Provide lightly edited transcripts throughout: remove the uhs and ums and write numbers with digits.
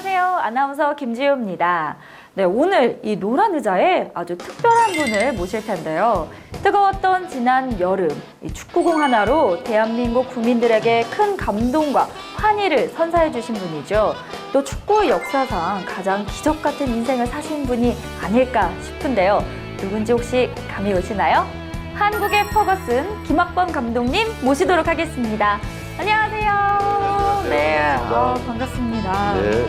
안녕하세요. 아나운서 김지효입니다. 네, 오늘 이 노란 의자에 아주 특별한 분을 모실 텐데요. 뜨거웠던 지난 여름, 이 축구공 하나로 대한민국 국민들에게 큰 감동과 환희를 선사해 주신 분이죠. 또 축구 역사상 가장 기적 같은 인생을 사신 분이 아닐까 싶은데요. 누군지 혹시 감이 오시나요? 한국의 퍼거슨 김학범 감독님 모시도록 하겠습니다. 안녕하세요. 네, 반갑습니다. 네.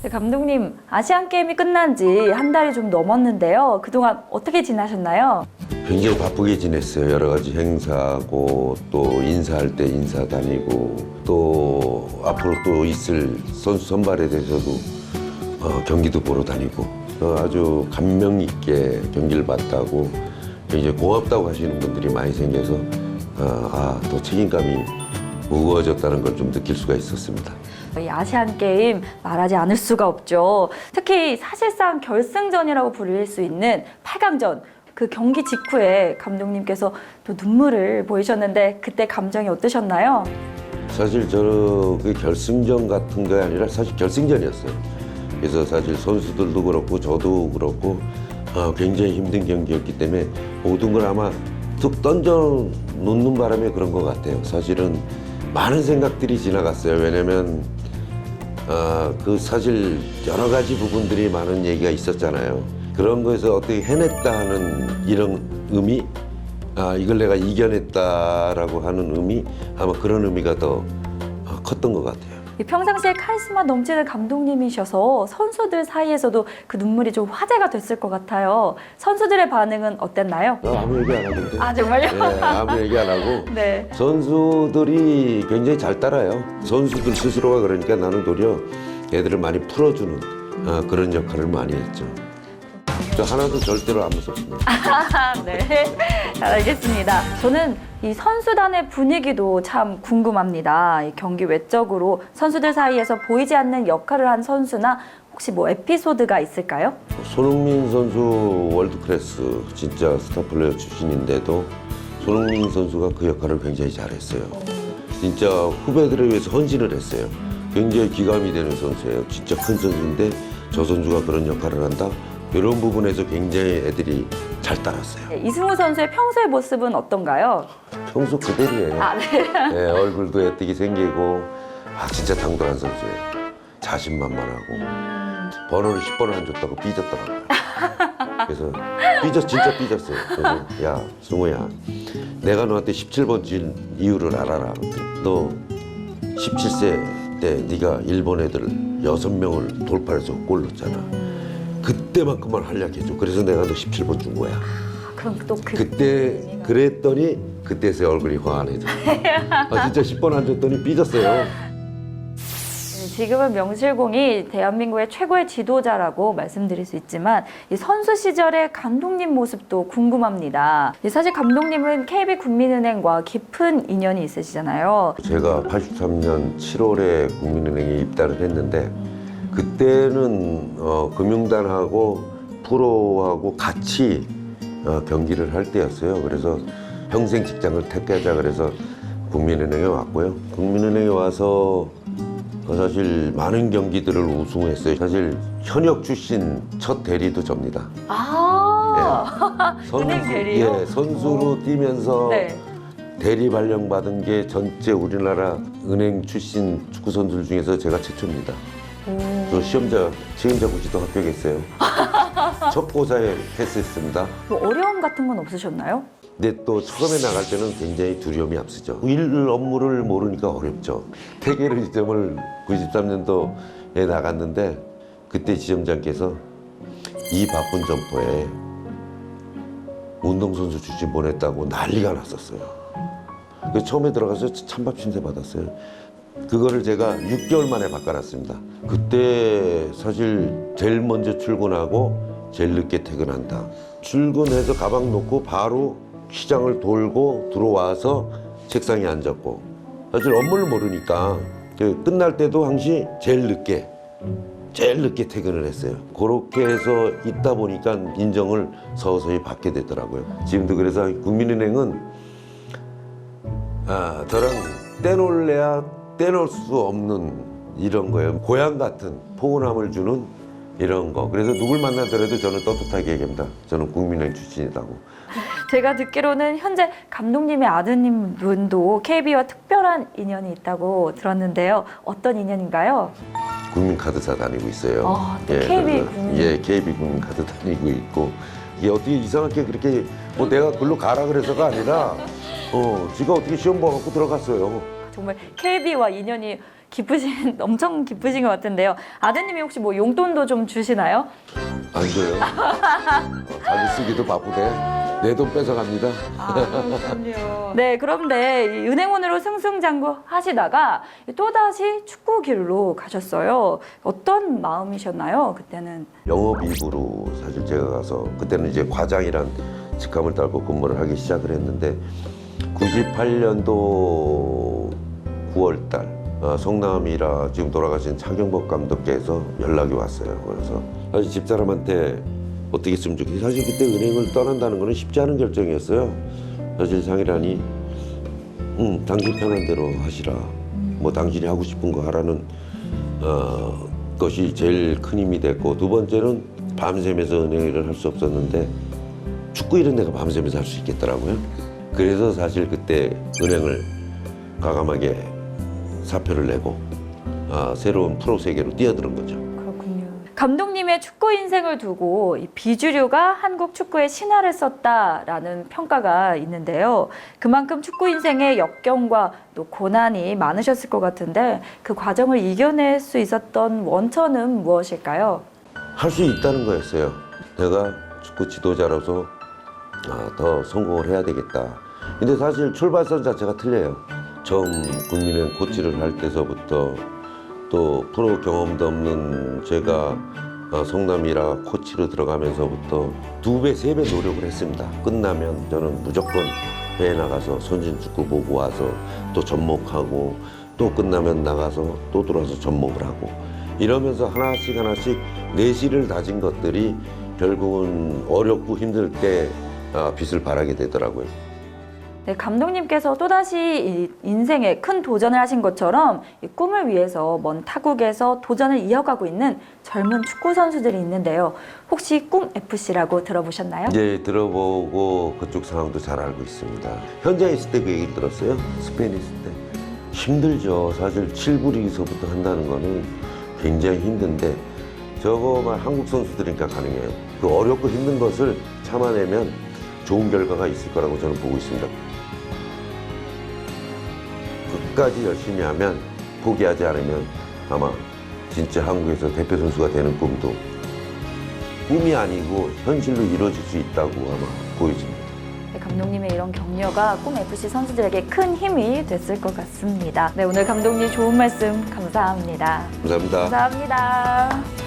네, 감독님, 아시안게임이 끝난 지 한 달이 좀 넘었는데요. 그동안 어떻게 지나셨나요? 굉장히 바쁘게 지냈어요. 여러 가지 행사하고 또 인사할 때 인사 다니고 또 앞으로 또 있을 선수 선발에 대해서도 경기도 보러 다니고 아주 감명 있게 경기를 봤다고 굉장히 고맙다고 하시는 분들이 많이 생겨서 또 책임감이 무거워졌다는 걸 좀 느낄 수가 있었습니다. 이 아시안게임 말하지 않을 수가 없죠. 특히 사실상 결승전이라고 불릴 수 있는 8강전. 그 경기 직후에 감독님께서 또 눈물을 보이셨는데 그때 감정이 어떠셨나요? 사실 저는 그 결승전 같은 게 아니라 사실 결승전이었어요. 그래서 사실 선수들도 그렇고 저도 그렇고 굉장히 힘든 경기였기 때문에 모든 걸 아마 툭 던져 놓는 바람에 그런 것 같아요. 사실은 많은 생각들이 지나갔어요. 왜냐면 그 사실 여러 가지 부분들이 많은 얘기가 있었잖아요. 그런 거에서 어떻게 해냈다 하는 이런 의미, 이걸 내가 이겨냈다라고 하는 의미, 아마 그런 의미가 더 컸던 것 같아요. 평상시에 카리스마 넘치는 감독님이셔서 선수들 사이에서도 그 눈물이 좀 화제가 됐을 것 같아요. 선수들의 반응은 어땠나요? 아무 얘기 안 하던데. 아, 정말요? 네, 아무 얘기 안 하고. 네. 선수들이 굉장히 잘 따라요. 선수들 스스로가 그러니까 나는 도리어 애들을 많이 풀어주는 그런 역할을 많이 했죠. 저 하나도 절대로 안 무섭습니다. 네, 잘 알겠습니다. 저는 이 선수단의 분위기도 참 궁금합니다. 이 경기 외적으로 선수들 사이에서 보이지 않는 역할을 한 선수나 혹시 뭐 에피소드가 있을까요? 손흥민 선수 월드클래스 진짜 스타 플레이어 출신인데도 손흥민 선수가 그 역할을 굉장히 잘했어요. 진짜 후배들을 위해서 헌신을 했어요. 굉장히 기감이 되는 선수예요. 진짜 큰 선수인데 저 선수가 그런 역할을 한다? 이런 부분에서 굉장히 애들이 잘 따랐어요. 네, 이승우 선수의 평소의 모습은 어떤가요? 평소 그대로예요. 네. 네, 얼굴도 애띠게 생기고 진짜 당돌한 선수예요. 자신만만하고 번호를 10번을 안 줬다고 삐졌더라고요. 그래서 진짜 삐졌어요. 그래서 야 승우야, 내가 너한테 17번 준 이유를 알아라. 너 17세 때 네가 일본 애들 6명을 돌파해서 골 넣었잖아. 그때만큼만 활약해줘. 그래서 내가 너 17번 준 거야. 그럼 또 그때 그랬더니 그때서 얼굴이 환해져. 진짜 10번 안 줬더니 삐졌어요. 지금은 명실공히 대한민국의 최고의 지도자라고 말씀드릴 수 있지만 이 선수 시절의 감독님 모습도 궁금합니다. 사실 감독님은 KB국민은행과 깊은 인연이 있으시잖아요. 제가 83년 7월에 국민은행에 입단을 했는데 그때는 금융단하고 프로하고 같이 경기를 할 때였어요. 그래서 평생 직장을 택하자 그래서 국민은행에 왔고요. 국민은행에 와서 사실 많은 경기들을 우승했어요. 사실 현역 출신 첫 대리도 접니다. 은행 대리요? 예, 선수로 뛰면서 네. 대리 발령받은 게 전체 우리나라 은행 출신 축구 선수들 중에서 제가 최초입니다. 저 책임자 고시도 합격했어요. 첫 고사에 패스했습니다. 뭐 어려움 같은 건 없으셨나요? 근데 또 처음에 나갈 때는 굉장히 두려움이 앞서죠. 일 업무를 모르니까 어렵죠. 태계를 지점을 93년도에 나갔는데 그때 지점장께서 이 바쁜 점포에 운동선수 출신 보냈다고 난리가 났었어요. 그래서 처음에 들어가서 찬밥 신세 받았어요. 그거를 제가 6개월 만에 바꿔놨습니다. 그때 사실 제일 먼저 출근하고 제일 늦게 퇴근한다. 출근해서 가방 놓고 바로 시장을 돌고 들어와서 책상에 앉았고 사실 업무를 모르니까 끝날 때도 항시 제일 늦게 퇴근을 했어요. 그렇게 해서 있다 보니까 인정을 서서히 받게 되더라고요. 지금도 그래서 국민은행은 저랑 떼놀래야 떼놓을 수 없는 이런 거예요. 고향 같은 포근함을 주는 이런 거. 그래서 누굴 만나더라도 저는 떳떳하게 얘기합니다. 저는 국민의힘 출신이라고. 제가 듣기로는 현재 감독님의 아드님 분도 KB와 특별한 인연이 있다고 들었는데요. 어떤 인연인가요? 국민카드사 다니고 있어요. 아, 또 KB 그래서, 국민. 예, KB 국민카드 다니고 있고 이게 어떻게 이상하게 그렇게 뭐 내가 글로 가라 그래서가 아니라 지가 어떻게 시험 봐갖고 들어갔어요. 정말 KB와 인연이 깊으신, 엄청 깊으신 것 같은데요. 아드님이 혹시 뭐 용돈도 좀 주시나요? 안 줘요. 자기 쓰기도 바쁘대. 내 돈 뺏어갑니다. 그렇군요. 네, 그런데 이 은행원으로 승승장구 하시다가 또다시 축구 길로 가셨어요. 어떤 마음이셨나요, 그때는? 영업이익으로 사실 제가 가서 그때는 이제 과장이란 직함을 달고 근무를 하기 시작을 했는데 98년도 9월 달 성남이라 지금 돌아가신 차경복 감독께서 연락이 왔어요. 그래서 사실 집사람한테 어떻게 했으면 좋겠어요. 사실 그때 은행을 떠난다는 거는 쉽지 않은 결정이었어요. 사실 상일환이 당신 편한 대로 하시라. 뭐 당신이 하고 싶은 거 하라는 것이 제일 큰 힘이 됐고, 두 번째는 밤새면서 은행 일을 할 수 없었는데 축구 일은 내가 밤새면서 할 수 있겠더라고요. 그래서 사실 그때 은행을 과감하게 사표를 내고 새로운 프로 세계로 뛰어드는 거죠. 그렇군요. 감독님의 축구 인생을 두고 이 비주류가 한국 축구의 신화를 썼다라는 평가가 있는데요. 그만큼 축구 인생의 역경과 또 고난이 많으셨을 것 같은데 그 과정을 이겨낼 수 있었던 원천은 무엇일까요? 할 수 있다는 거였어요. 내가 축구 지도자로서 더 성공을 해야 되겠다. 근데 사실 출발선 자체가 틀려요. 처음 국민의힘 코치를 할 때서부터 또 프로 경험도 없는 제가 성남이라 코치로 들어가면서부터 2배, 3배 노력을 했습니다. 끝나면 저는 무조건 해외 나가서 선진축구 보고 와서 또 접목하고 또 끝나면 나가서 또 들어와서 접목을 하고 이러면서 하나씩 하나씩 내실을 다진 것들이 결국은 어렵고 힘들 때 빛을 발하게 되더라고요. 네, 감독님께서 또다시 이 인생에 큰 도전을 하신 것처럼 이 꿈을 위해서 먼 타국에서 도전을 이어가고 있는 젊은 축구 선수들이 있는데요. 혹시 꿈 FC라고 들어보셨나요? 이제 들어보고 그쪽 상황도 잘 알고 있습니다. 현장에 있을 때 그 얘기를 들었어요. 스페인에 있을 때. 힘들죠. 사실 7부 리그서부터 한다는 거는 굉장히 힘든데 저거만 한국 선수들이니까 가능해요. 그 어렵고 힘든 것을 참아내면 좋은 결과가 있을 거라고 저는 보고 있습니다. 끝까지 열심히 하면 포기하지 않으면 아마 진짜 한국에서 대표 선수가 되는 꿈도 꿈이 아니고 현실로 이루어질 수 있다고 아마 보여집니다. 네, 감독님의 이런 격려가 꿈 FC 선수들에게 큰 힘이 됐을 것 같습니다. 네, 오늘 감독님 좋은 말씀 감사합니다. 감사합니다. 감사합니다.